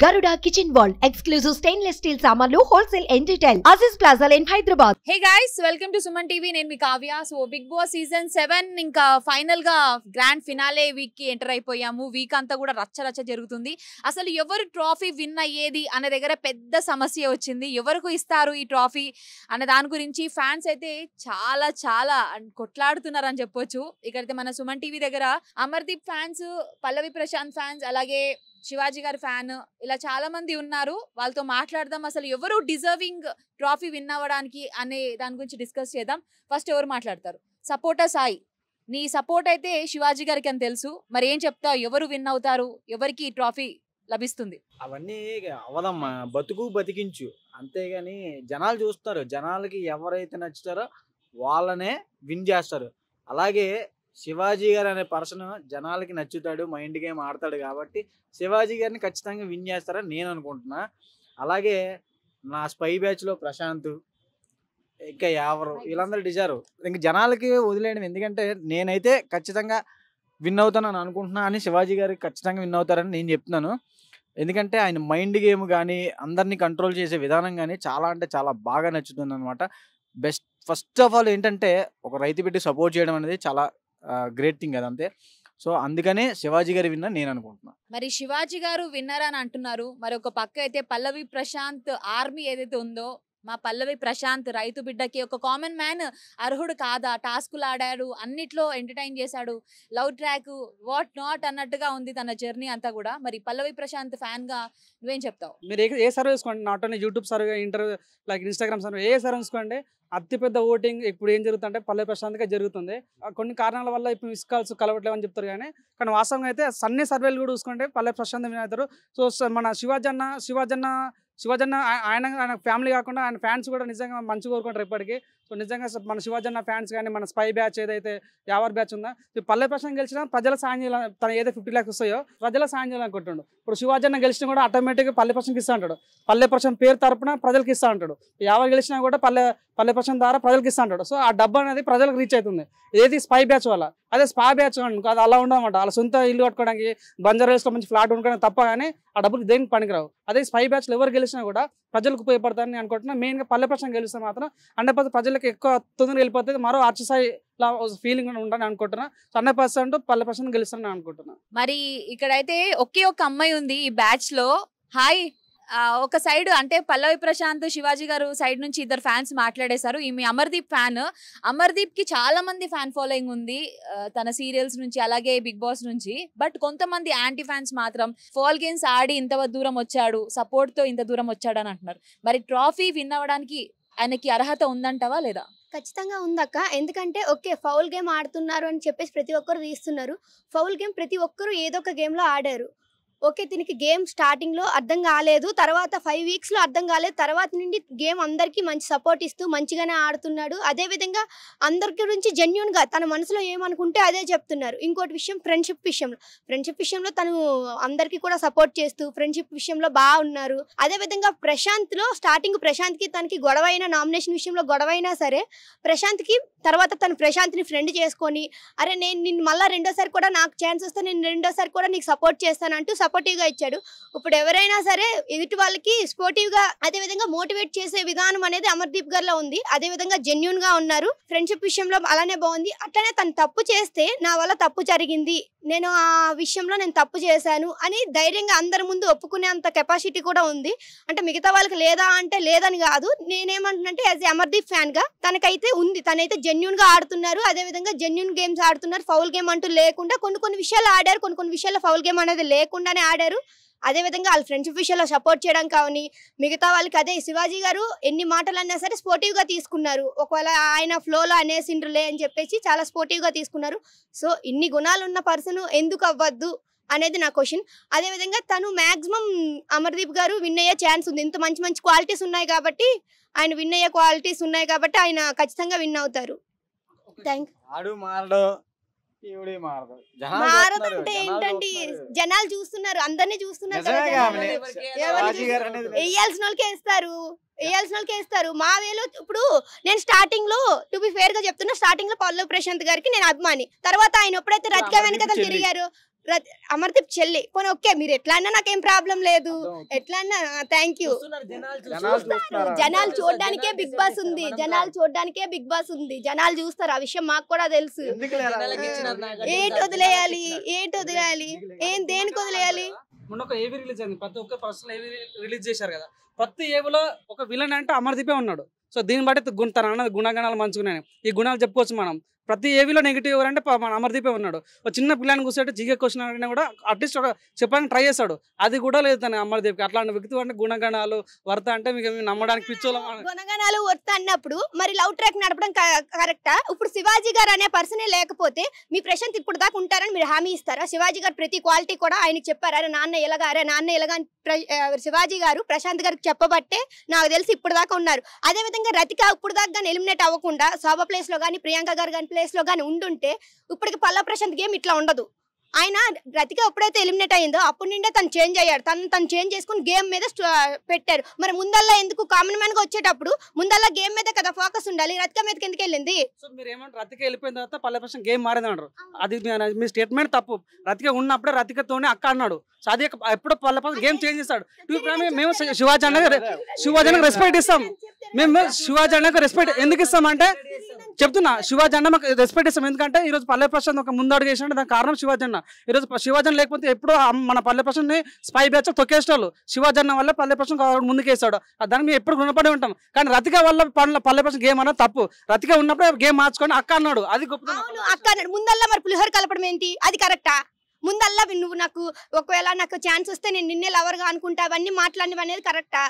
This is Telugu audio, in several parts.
Garuda Kitchen World exclusive stainless steel samanlu wholesale and retail Aziz Plaza in Hyderabad. Hey guys, welcome to Suman TV. నేను మీ Kavya. So Bigg Boss season 7 ఇంకా ఫైనల్ గా గ్రాండ్ ఫినాలే వీక్ కి ఎంటర్ అయిపోయాము. వీక్ అంతా కూడా రచ్చ జరుగుతుంది. అసలు ఎవరు ట్రోఫీ విన్ అయ్యేది అనే దగ్గర పెద్ద సమస్య వచ్చింది. ఎవరికి ఇస్తారు ఈ ట్రోఫీ అనే దాని గురించి ఫ్యాన్స్ అయితే చాలా కొట్లాడుతున్నారు అని చెప్పొచ్చు. ఇక్కడైతే మన సుమన్ టీవీ దగ్గర అమర్దీప్ ఫ్యాన్స్, పల్లవి ప్రశాంత్ ఫ్యాన్స్, అలాగే శివాజీ గారి ఫ్యాన్, ఇలా చాలా మంది ఉన్నారు. వాళ్ళతో మాట్లాడదాం, అసలు ఎవరు డిజర్వింగ్ ట్రోఫీ విన్ అవ్వడానికి అనే దాని గురించి డిస్కస్ చేద్దాం. ఫస్ట్ ఎవరు మాట్లాడతారు? సపోర్టర్ సాయి, నీ సపోర్ట్ అయితే శివాజీ గారికి అని తెలుసు, మరి ఏం చెప్తావు? ఎవరు విన్ అవుతారు, ఎవరికి ట్రోఫీ లభిస్తుంది? అవన్నీ అవదమ్మా, బతికించు అంతేగాని జనాలు చూస్తారు. జనాలకి ఎవరైతే నచ్చుతారో వాళ్ళనే విన్ చేస్తారు. అలాగే శివాజీ గారు అనే పర్సన్ జనాలకి నచ్చుతాడు, మైండ్ గేమ్ ఆడతాడు కాబట్టి శివాజీ గారిని ఖచ్చితంగా విన్ చేస్తారని నేను అనుకుంటున్నా. అలాగే నా స్పై బ్యాచ్లో ప్రశాంత్, ఇంకా ఎవరు వీళ్ళందరూ డిజర్వ్. ఇంక జనాలకి వదిలేయడం, ఎందుకంటే నేనైతే ఖచ్చితంగా విన్ అవుతానని అనుకుంటున్నా అని శివాజీ గారికి ఖచ్చితంగా విన్ అవుతారని నేను చెప్తున్నాను. ఎందుకంటే ఆయన మైండ్ గేమ్ కానీ అందరినీ కంట్రోల్ చేసే విధానం కానీ చాలా అంటే చాలా బాగా నచ్చుతుంది అనమాట. ఫస్ట్ ఆఫ్ ఆల్ ఏంటంటే ఒక రైతు పెట్టి సపోర్ట్ చేయడం అనేది చాలా గ్రేట్ థింగ్ అదంతే. సో అందుకనే శివాజీ గారి విన్నర్ నేను అనుకుంటున్నా. మరి శివాజీ గారు విన్నర్ అని అంటున్నారు, మరి ఒక పక్క అయితే పల్లవి ప్రశాంత్ ఆర్మీ ఏదైతే ఉందో, మా పల్లవి ప్రశాంత్ రైతు బిడ్డకి ఒక కామన్ మ్యాన్ అర్హుడు కాదా, టాస్కులు ఆడాడు, అన్నిట్లో ఎంటర్టైన్ చేశాడు, లవ్ ట్రాక్ వాట్ నాట్ అన్నట్టుగా ఉంది తన జర్నీ అంతా కూడా. మరి పల్లవి ప్రశాంత్ ఫ్యాన్ గా నువ్వేం చెప్తావు? మీరు ఏ సర్వే చూసుకోండి, not only YouTube survey, interview like Instagram survey, A survey చూసుకోండి, అతిపెద్ద ఓటింగ్ ఇప్పుడు ఏం జరుగుతుందంటే పల్లవి ప్రశాంత్గా జరుగుతుంది. కొన్ని కారణాల వల్ల ఇప్పుడు మిస్ కాల్స్ కలవట్లేవు అని చెప్తారు, కానీ వాస్తవంగా అయితే అన్ని సర్వేలు కూడా చూసుకుంటే పల్లవి ప్రశాంత్ విన్ అవుతారు. సో మన శివాజన్న ఆయన ఫ్యామిలీ కాకుండా ఆయన ఫ్యాన్స్ కూడా నిజంగా మంచి కోరుకుంటారు ఇప్పటికీ. సో నిజంగా మన శివాజన్న ఫ్యాన్స్ కానీ మన స్పై బ్యాచ్ ఏదైతే యావర్ బ్యాచ్ ఉందో, పల్లవి ప్రశాంత్ గెలిచినా ప్రజల సాయం చేయాలి. తన ఏదైతే 50 lakhs వస్తాయో ప్రజల సాయం చేయాలనుకుంటాడు. ఇప్పుడు శివాజన్న గెలిచినా కూడా ఆటోమేటిక్గా పల్లవి ప్రశాంత్కి ఇస్తా అంటాడు. పల్లవి ప్రశాంత్ పేరు తరపున ప్రజలకు ఇస్తా అంటాడు. యావర్ గెలిచినా కూడా పల్లవి ప్రశాంత్ ద్వారా ప్రజలకు ఇస్తా అంటాడు. సో ఆ డబ్బు అనేది ప్రజలకు రీచ్ అవుతుంది. ఏది స్పై బ్యాచ్ వల్ల. అదే స్పై బ్యాచ్ అనుకో, అది అలా ఉండదన్నమాట. వాళ్ళ సొంత ఇల్లు కట్టుకోవడానికి, బంజారాస్లో మంచి ఫ్లాట్ ఉండడానికి తప్ప కానీ ఆ డబ్బులు దేనికి పనికిరావు. అదే స్పై బ్యాచ్లో ఎవరు గెలిచినా కూడా ప్రజలకు ఉపయోగపడతారని అనుకుంటున్నా. మెయిన్గా పల్లవి ప్రశాంత్ గెలిస్తే మాత్రం 100% ప్రజలకు ఎక్కువ తొందరగా వెళ్ళిపోతుంది. మరో అర్చసాయి ఫీలింగ్ ఉండాలని అనుకుంటున్నా. 100% పల్లవి ప్రశాంత్ గెలుస్తారని అనుకుంటున్నా. మరి ఇక్కడైతే ఒకే ఒక అమ్మాయి ఉంది ఈ బ్యాచ్ లో. హాయ్, ఒక సైడ్ అంటే పల్లవి ప్రశాంత్, శివాజీ గారు సైడ్ నుంచి ఇద్దరు ఫ్యాన్స్ మాట్లాడేశారు. ఈమె అమర్దీప్ ఫ్యాన్. అమర్దీప్ కి చాలా మంది ఫ్యాన్ ఫాలోయింగ్ ఉంది తన సీరియల్స్ నుంచి, అలాగే బిగ్ బాస్ నుంచి. బట్ కొంతమంది యాంటీ ఫ్యాన్స్ మాత్రం ఫాల్ గేమ్స్ ఆడి ఇంత దూరం వచ్చాడు, సపోర్ట్ తో ఇంత దూరం వచ్చాడు అని అంటున్నారు. మరి ట్రోఫీ విన్ అవ్వడానికి ఆయనకి అర్హత ఉందంటావా లేదా? ఖచ్చితంగా ఉందక్క. ఎందుకంటే ఓకే, ఫౌల్ గేమ్ ఆడుతున్నారు అని చెప్పేసి ప్రతి ఒక్కరు తీస్తున్నారు. ఫౌల్ గేమ్ ప్రతి ఒక్కరు ఏదో ఒక గేమ్లో ఆడారు. ఓకే, దీనికి గేమ్ స్టార్టింగ్లో అర్థం కాలేదు, తర్వాత 5 weeksలో అర్థం కాలేదు, తర్వాత నుండి గేమ్ అందరికీ మంచి సపోర్ట్ ఇస్తూ మంచిగానే ఆడుతున్నాడు. అదేవిధంగా అందరి గురించి జెన్యున్గా తన మనసులో ఏమనుకుంటే అదే చెప్తున్నారు. ఇంకోటి విషయం, ఫ్రెండ్షిప్ విషయంలో తను అందరికీ కూడా సపోర్ట్ చేస్తూ ఫ్రెండ్షిప్ విషయంలో బాగా ఉన్నారు. అదేవిధంగా ప్రశాంత్కి తనకి గొడవ అయినా, నామినేషన్ విషయంలో గొడవ అయినా సరే ప్రశాంత్కి తర్వాత తను ప్రశాంత్ని ఫ్రెండ్ చేసుకొని, అరే నేను నిన్ను మళ్ళీ రెండోసారి కూడా నాకు ఛాన్స్ వస్తే నేను రెండోసారి కూడా నీకు సపోర్ట్ చేస్తానంటూ సపోర్టివ్గా ఇచ్చాడు. ఇప్పుడు ఎవరైనా సరే ఎదుటి వాళ్ళకి స్పోర్టివ్గా, అదేవిధంగా మోటివేట్ చేసే విధానం అనేది అమర్దీప్ గారిలో ఉంది. అదేవిధంగా జెన్యున్గా ఉన్నారు. ఫ్రెండ్షిప్ విషయంలో అలానే బాగుంది. అట్లనే తను తప్పు చేస్తే నా వల్ల తప్పు జరిగింది, నేను ఆ విషయంలో నేను తప్పు చేశాను అని ధైర్యంగా అందరి ముందు ఒప్పుకునే అంత కెపాసిటీ కూడా ఉంది. అంటే మిగతా వాళ్ళకి లేదా అంటే లేదని కాదు, నేనేమంటున్నంటే యాజ్ అమర్దీప్ ఫ్యాన్గా తనకైతే ఉంది. తనైతే జెన్యున్గా ఆడుతున్నారు. అదేవిధంగా జెన్యున్ గేమ్స్ ఆడుతున్నారు. ఫౌల్ గేమ్ అంటూ లేకుండా కొన్ని విషయాలు ఆడారు, కొన్ని విషయాల్లో ఫౌల్ గేమ్ అనేది లేకుండానే ఆడారు. అదేవిధంగా వాళ్ళ ఫ్రెండ్షిప్ విషయంలో సపోర్ట్ చేయడం కానీ మిగతా వాళ్ళకి, అదే శివాజీ గారు ఎన్ని మాటలు అన్నా సరే స్పోర్టివ్గా తీసుకున్నారు. ఒకవేళ ఆయన ఫ్లోలో అనేసిండ్రులే అని చెప్పేసి చాలా స్పోర్టివ్గా తీసుకున్నారు. సో ఇన్ని గుణాలు ఉన్న పర్సన్ ఎందుకు అవ్వద్దు అనేది నా క్వశ్చన్. అదేవిధంగా తను మ్యాక్సిమం అమర్దీప్ గారు విన్ అయ్యే ఛాన్స్ ఉంది. ఇంత మంచి క్వాలిటీస్ ఉన్నాయి కాబట్టి ఆయన ఖచ్చితంగా విన్ అవుతారు. థ్యాంక్ మారదంటే ఏంటండి, జనాలు చూస్తున్నారు, అందరినీ చూస్తున్నారు. వేయాల్సిన వాళ్ళకే ఇస్తారు. మా వేలో ఇప్పుడు నేను స్టార్టింగ్ లో టు బి ఫేర్ గా చెప్తున్నా, స్టార్టింగ్ లో పల్లవి ప్రశాంత్ గారికి నేను అభిమాని. తర్వాత ఆయన ఎప్పుడైతే రతిక వెనక తిరిగారు, అమర్దీప్ చెల్లి పోనీ ఓకే మీరు ఎట్లా అన్నా నాకేం ప్రాబ్లం లేదు, ఎట్లా అన్నా థ్యాంక్ యూ. జనాలు చూడడానికే బిగ్ బాస్ ఉంది, జనాలు చూడడానికే బిగ్ బాస్ ఉంది, జనాలు చూస్తారు, ఆ విషయం మాకు కూడా తెలుసు. ఏంటి వదిలేయాలి, ఏంటి వదిలేయాలి, ఏం దేనికి వదిలేయాలి? మొన్న ఒక ఏవీ రిలీజ్ అయింది, ప్రతి ఒక్క పర్సనల్ ఏవీ రిలీజ్ చేశారు కదా, ప్రతి ఏవిలో ఒక విలన్ అంటే అమర్దీపే ఉన్నాడు. సో దీన్ని బట్టి తన అన్నది గుణగణాలు మంచుకున్నాయి, ఈ గుణాలు చెప్పుకోవచ్చు మనం. ప్రతి ఏవిలో నెగిటివ్ ఎవరంటే మన అమర్దీపే ఉన్నాడు. ఒక చిన్న పిల్లని కూర్చోటి జీకే క్వశ్చన్ అడిగినా కూడా అట్లీస్ట్ ఒక చెప్పడానికి ట్రై చేస్తాడు, అది కూడా లేదు తన అమర్దీప్కి. అట్లాంటి వ్యక్తి అంటే గుణగణాలు వర్త అంటే మీకు నమ్మడానికి పిచ్చోళం. గుణగణాలు వర్త అన్నప్పుడు మరి లవ్ ట్రాక్ నడపడం కరెక్టా? ఇప్పుడు శివాజీ గారు అనే పర్సనే లేకపోతే మీ ప్రశాంత్ ఇప్పుడు దాకా ఉంటారని మీరు హామీ ఇస్తారా? శివాజీ గారు ప్రతి క్వాలిటీ కూడా ఆయనకి చెప్పారు, అరే నాన్న ఎలాగా, అరే నాన్న ఎలాగా శివాజీ గారు ప్రశాంత్ గారికి చెప్పబట్టే నాకు తెలిసి ఇప్పుడు దాకా ఉన్నారు. అదే విధంగా రతిక ఇప్పుడు దాకా కానీ ఎలిమినేట్ అవ్వకుండా శోభ ప్లేస్ లో కానీ ప్రియాంక గారు కానీ ప్లేస్ లో కానీ ఉండుంటే ఇప్పటికి పల్లా ప్రశాంత్ గేమ్ ఇట్లా ఉండదు. ఆయన రతిక ఎప్పుడైతే ఎలిమినేట్ అయిందో అప్పటి నుండే తను చేంజ్ అయ్యాడు, తను చేంజ్ చేసుకుని గేమ్ మీద పెట్టారు. మరి ముందల్లా ఎందుకు కామన్ మ్యాన్ గా వచ్చేటప్పుడు ముందల్లా గేమ్ మీద కదా ఫోకస్ ఉండాలి, రతిక మీదకి ఎందుకు వెళ్ళింది? సో మీరు ఏమంటారు, రతిక వెళ్ళిపోయిన తర్వాత పల్లె ప్రశాంత్ గేమ్ మారింది అంటారు, అది మీ స్టేట్మెంట్ తప్పు. రతిక ఉన్నప్పుడే రతికతోనే అక్క అన్నాడు, సో అది ఎప్పుడో పల్లె ప్రశాంత్ గేమ్ చేంజ్ చేస్తాడు. మేము శివాజీ అన్నకు రెస్పెక్ట్ ఇస్తాం, మేము శివాజీ అన్నకు రెస్పెక్ట్ ఎందుకు ఇస్తామంటే చెప్తున్నా, శివాజీ అన్న మాకు రెస్పెక్ట్ ఇస్తాం. ఎందుకంటే ఈ రోజు పల్లె ప్రశాంత్ ఒక ముందడుగు వేసినట్టు దానికి కారణం శివాజీ అన్న. ఈ రోజు శివాజీ అన్న లేకపోతే ఎప్పుడో మన పల్లె ప్రశాంత్ ని స్పై బ్యాచ్ తొక్కేసేవాళ్ళు, శివాజీ అన్న వల్ల పల్లె ప్రశాంత్ ముందుకేస్తాడు, దాన్ని మేము ఎప్పుడు రుణపడి ఉంటాం. కానీ రతిక వల్ల పల్లె ప్రశాంత్ గేమ్ అన్న తప్పు, రతిక ఉన్నప్పుడే గేమ్ మార్చుకొని అక్క అన్నాడు, అది గొప్ప. అక్క అన్నాడు ముందల్లా, మరి పులిహోర కలపడం ఏంటి, అది కరెక్టా? ముందల్లా నువ్వు నాకు ఒకవేళ నాకు ఛాన్స్ వస్తే నేను నిన్నే లవర్ గా అనుకుంటా అవన్నీ మాట్లాడినవి అనేది కరెక్టా?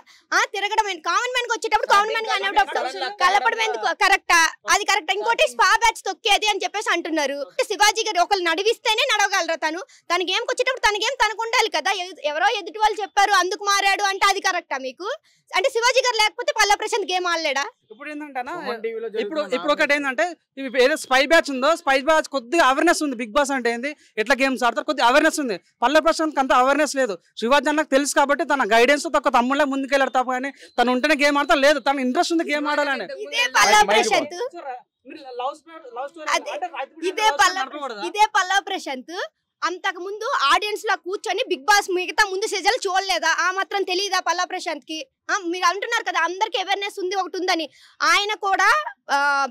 తిరగడం కామన్ మ్యాన్ కి వచ్చేటప్పుడు కామన్ మ్యాన్ గా అనేటప్పుడు కలపడం ఎందుకు కరెక్టా? అది కరెక్టా? ఇంకోటి స్పా బ్యాచ్ తొక్కేది అని చెప్పేసి అంటున్నారు. శివాజీ గారు ఒకళ్ళు నడివిస్తేనే నడవగలరా? తన గేమ్కి వచ్చేటప్పుడు తన గేమ్ తనకు ఉండాలి కదా. ఎవరో ఎదుటి వాళ్ళు చెప్పారు అందుకు మారాడు అంటే అది కరెక్టా మీకు? అంటే శివాజీ గారు లేకపోతే పల్లా ప్రశాంత్ గేమ్ ఆడలేడా? ఇప్పుడు ఏంటంటే ఇప్పుడు ఒకటి ఏంటంటే ఏదో స్పై బ్యాచ్ ఉందో, స్పై బ్యాచ్ కొద్దిగా అవేర్నెస్ ఉంది, బిగ్ బాస్ అంటే ఏంది, ఎట్లా గేమ్స్ ఆడతారు, కొద్దిగా అవేర్నెస్ ఉంది. పల్లె ప్రశాంత్ అంత అవేర్నెస్ లేదు. శివాజీ అన్నకు తెలుసు కాబట్టి తన గైడెన్స్ తో తమ్ముళ్ళ ముందుకెళ్ళాడు తప్ప, కానీ తను ఉంటేనే గేమ్ ఆడతా లేదు, తన ఇంట్రెస్ట్ ఉంది గేమ్ ఆడాలని. ఇదే పల్లా ప్రశాంత్ అంతకు ముందు ఆడియన్స్ లో కూర్చొని బిగ్ బాస్ మిగతా ముందు సీజన్లు చూడలేదా? ఆ మాత్రం తెలియదా పల్లా ప్రశాంత్ కి? మీరు అంటున్నారు కదా అందరికి అవేర్నెస్ ఉంది ఒకటి ఉందని. ఆయన కూడా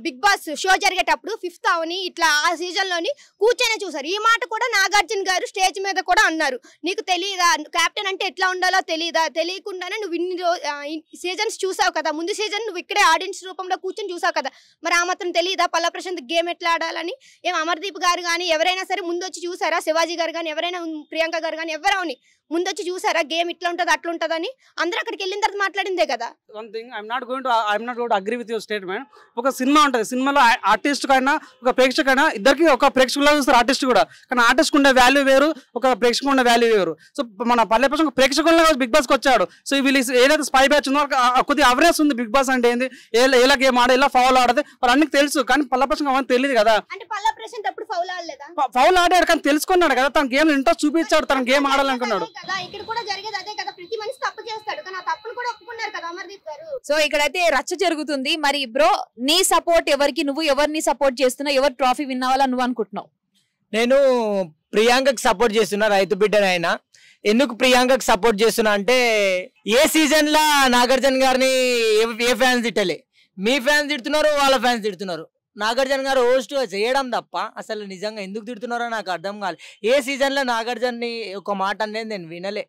బిగ్ బాస్ షో జరిగేటప్పుడు 5th అవని ఇట్లా ఆ సీజన్ లోని కూర్చొని చూసారు. ఈ మాట కూడా నాగార్జున గారు స్టేజ్ మీద కూడా అన్నారు, నీకు తెలియదా కెప్టెన్ అంటే ఎట్లా ఉండాలో తెలియదా, తెలియకుండానే నువ్వు ఇన్ని సీజన్స్ చూసావు కదా, ముందు సీజన్ నువ్వు ఇక్కడే ఆడియన్స్ రూపంలో కూర్చొని చూసావు కదా, మరి ఆ మాత్రం తెలియదా పల్లా ప్రశాంత్ గేమ్ ఎట్లా ఆడాలని? ఏం అమర్దీప్ గారు కానీ ఎవరైనా సరే ముందు వచ్చి చూసారా? శివాజీ గారు కానీ ఎవరైనా, ప్రియాంక గారు కానీ ఎవరైనా ముందు వచ్చి చూసారా గేమ్ ఇట్లా ఉంటుంది అట్లా ఉంటుందని? అందరూ అక్కడికి వెళ్ళిన తర్వాత మాట్లాడిందే కదా. One thing I'm not going to agree with your statement. ఒక సినిమా ఉంటుంది, సినిమాలో ఆర్టిస్ట్ కైనా ఒక ప్రేక్షకైనా ఇద్దరికి ఒక ప్రేక్షకులా చూస్తారు, ఆర్టిస్ట్ కూడా. కానీ ఆర్టిస్ట్ ఉండే వాల్యూ వేరు, ఒక ప్రేక్షకు ఉండే వాల్యూ వేరు. సో మన పల్లె ప్రశాంత్ ప్రేక్షకుల్లో బిగ్ బాస్కి వచ్చాడు. సో వీళ్ళు ఏదైతే స్పై బ్యాచ్ ఉందో కొద్దిగా అవేర్నెస్ ఉంది, బిగ్ బాస్ అంటే ఏంది, ఎలా గేమ్ ఆడ, ఎలా ఫౌల్ ఆడదు వాళ్ళకి తెలుసు. కానీ పల్లె ప్రశాంత్ అవన్నీ తెలియదు కదా. ఫౌల్ ఆడాడు కానీ తెలుసుకున్నాడు కదా, తన గేమ్ ఇంట్రెస్ట్ చూపించాడు, తన గేమ్ ఆడాలనుకున్నాడు. సో ఇక్కడైతే రచ్చ జరుగుతుంది. మరి బ్రో నీ సపోర్ట్ ఎవరికి, నువ్వు ఎవరిని సపోర్ట్ చేస్తున్నావు, ఎవరు ట్రాఫీ విన్ అవ్వాలని నువ్వు అనుకుంటున్నావు? నేను ప్రియాంకకి సపోర్ట్ చేస్తున్నా, రైతు బిడ్డనైనా. ఎందుకు ప్రియాంకకి సపోర్ట్ చేస్తున్నా అంటే, ఏ సీజన్ లా నాగార్జున గారిని ఏ ఫ్యాన్స్ తిట్టలే, మీ ఫ్యాన్స్ తిడుతున్నారు, వాళ్ళ ఫ్యాన్స్ తిడుతున్నారు. నాగార్జున గారు హోస్ట్ చేయడం తప్ప అసలు నిజంగా ఎందుకు తిడుతున్నారో నాకు అర్థం కాలేదు. ఏ సీజన్లో నాగార్జున్ని ఒక మాట అనేది నేను వినలే,